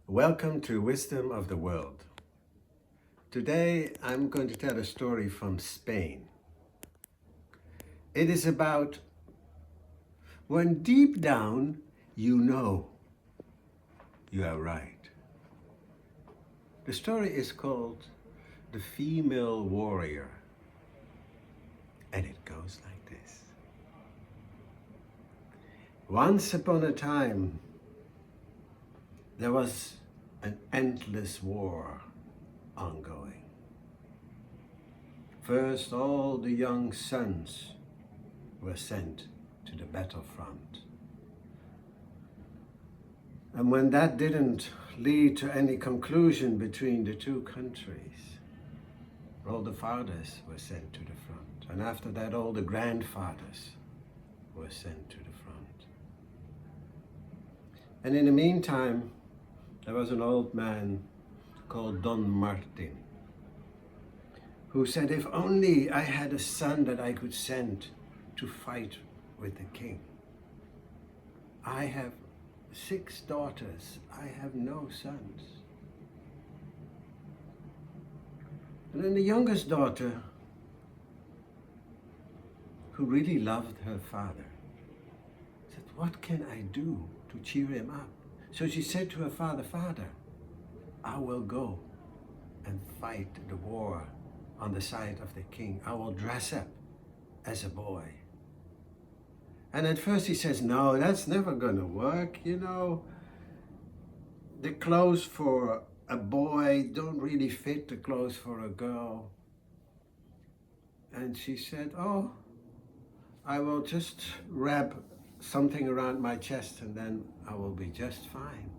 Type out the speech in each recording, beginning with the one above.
Welcome to Wisdom of the World. Today I'm going to tell a story from Spain. It is about when deep down you know you are right. The story is called The Female Warrior, and it goes like this. Once upon a time, there was an endless war ongoing. First, all the young sons were sent to the battlefront. And when that didn't lead to any conclusion between the two countries, all the fathers were sent to the front. And after that, all the grandfathers were sent to the front. And in the meantime, there was an old man called Don Martin, who said, if only I had a son that I could send to fight with the king. I have 6 daughters, I have no sons. And then the youngest daughter, who really loved her father, said, what can I do to cheer him up? So she said to her father, Father, I will go and fight the war on the side of the king. I will dress up as a boy. And at first he says, no, that's never going to work. You know, the clothes for a boy don't really fit the clothes for a girl. And she said, oh, I will just wrap something around my chest and then I will be just fine.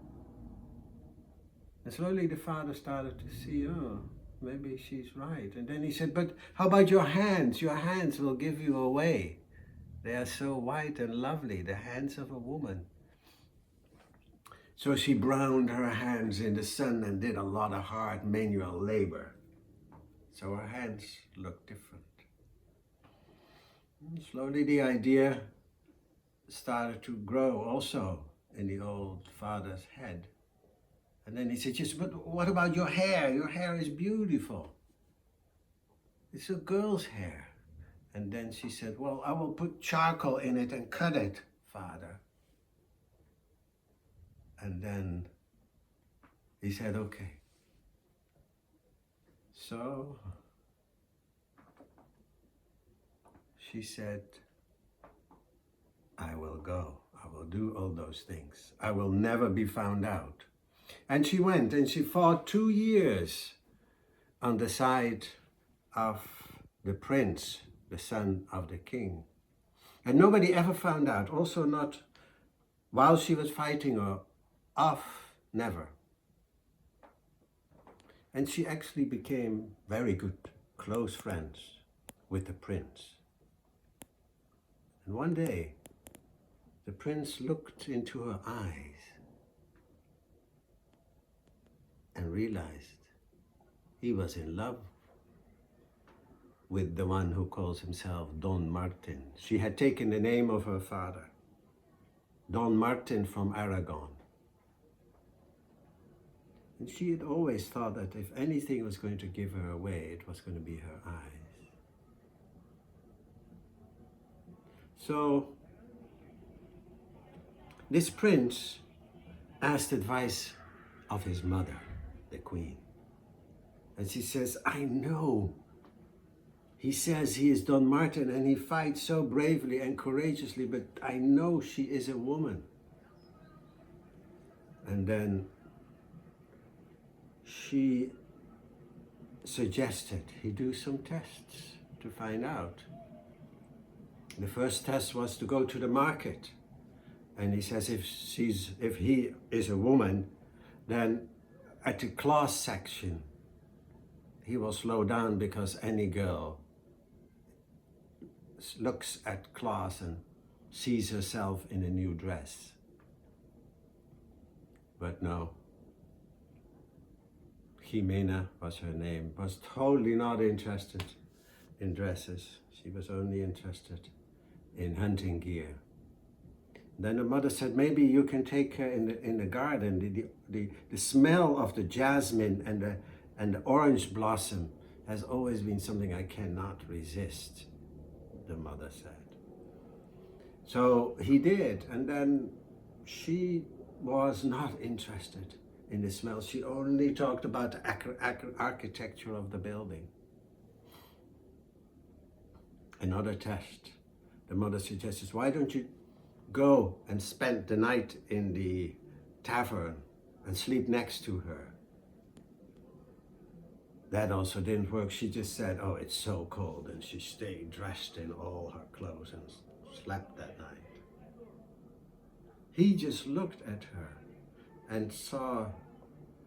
And slowly the father started to see, oh, maybe she's right. And then he said, but how about your hands? Your hands will give you away. They are so white and lovely, the hands of a woman. So she browned her hands in the sun and did a lot of hard manual labor. So her hands looked different. And slowly the idea started to grow also in the old father's head. And then he said, yes, but what about your hair? Your hair is beautiful. It's a girl's hair. And then she said, well, I will put charcoal in it and cut it, Father. And then he said, okay. So she said, I will go. I will do all those things. I will never be found out. And she went and she fought 2 years on the side of the prince, the son of the king. And nobody ever found out, also not while she was fighting or off, never. And she actually became very good, close friends with the prince. And one day, the prince looked into her eyes and realized he was in love with the one who calls himself Don Martin. She had taken the name of her father, Don Martin from Aragon. And she had always thought that if anything was going to give her away, it was going to be her eyes. So this prince asked advice of his mother, the queen. And she says, I know. He says he is Don Martin and he fights so bravely and courageously, but I know she is a woman. And then she suggested he do some tests to find out. The first test was to go to the market. And he says if he is a woman, then at the class section, he will slow down because any girl looks at class and sees herself in a new dress. But no, Jimena was her name, was totally not interested in dresses. She was only interested in hunting gear. Then the mother said, maybe you can take her in the garden. The smell of the jasmine and the orange blossom has always been something I cannot resist, the mother said. So he did, and then she was not interested in the smell. She only talked about the architecture of the building. Another test. The mother suggested, why don't you go and spend the night in the tavern and sleep next to her? That also didn't work. She just said, oh, it's so cold, and she stayed dressed in all her clothes and slept that night. He just looked at her and saw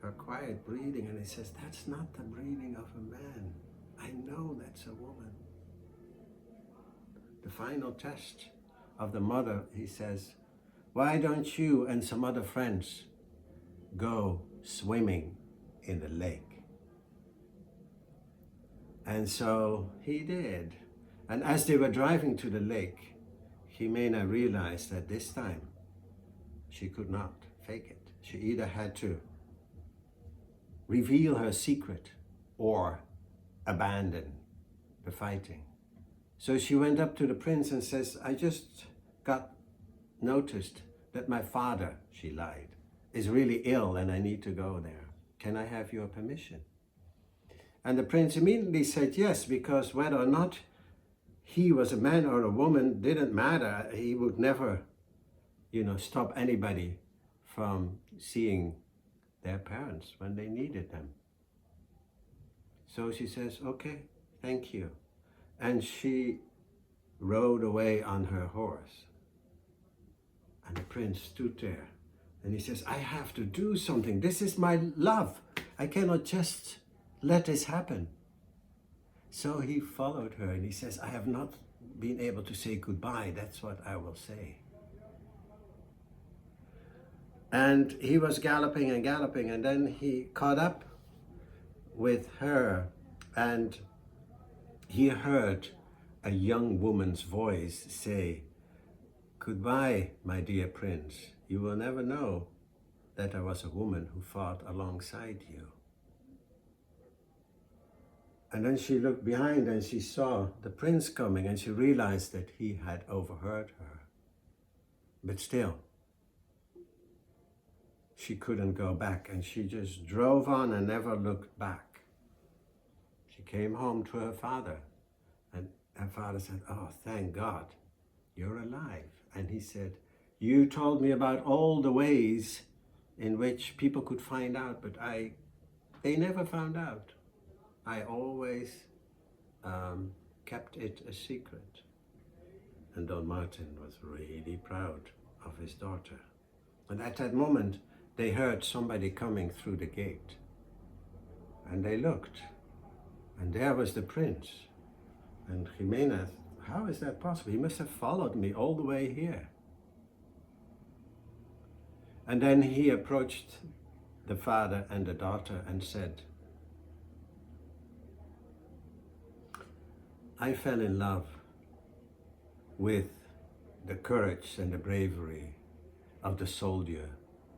her quiet breathing, and he says, that's not the breathing of a man. I know that's a woman. The final test of the mother, he says, why don't you and some other friends go swimming in the lake? And so he did. And as they were driving to the lake, Jimena realized that this time she could not fake it. She either had to reveal her secret or abandon the fighting. So she went up to the prince and says, I just got noticed that my father, she lied, is really ill and I need to go there. Can I have your permission? And the prince immediately said yes, because whether or not he was a man or a woman didn't matter. He would never, stop anybody from seeing their parents when they needed them. So she says, okay, thank you. And she rode away on her horse. And the prince stood there and he says, I have to do something. This is my love. I cannot just let this happen. So he followed her and he says, I have not been able to say goodbye. That's what I will say. And he was galloping and galloping, and then he caught up with her and he heard a young woman's voice say, goodbye, my dear prince. You will never know that I was a woman who fought alongside you. And then she looked behind and she saw the prince coming and she realized that he had overheard her. But still, she couldn't go back and she just drove on and never looked back. She came home to her father and her father said, oh, thank God, you're alive. And he said, you told me about all the ways in which people could find out, but they never found out. I always kept it a secret. And Don Martin was really proud of his daughter. And at that moment, they heard somebody coming through the gate. And they looked, and there was the prince. And Jimena, how is that possible? He must have followed me all the way here. And then he approached the father and the daughter and said, I fell in love with the courage and the bravery of the soldier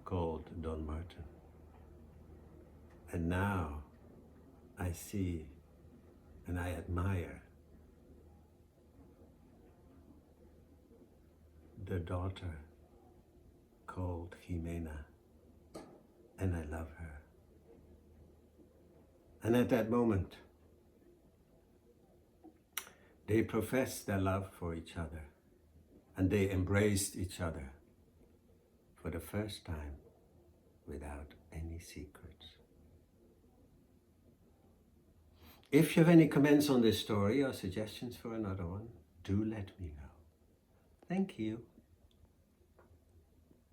called Don Martin. And now I see and I admire the daughter called Jimena, and I love her. And at that moment, they professed their love for each other, and they embraced each other for the first time without any secrets. If you have any comments on this story or suggestions for another one, do let me know. Thank you.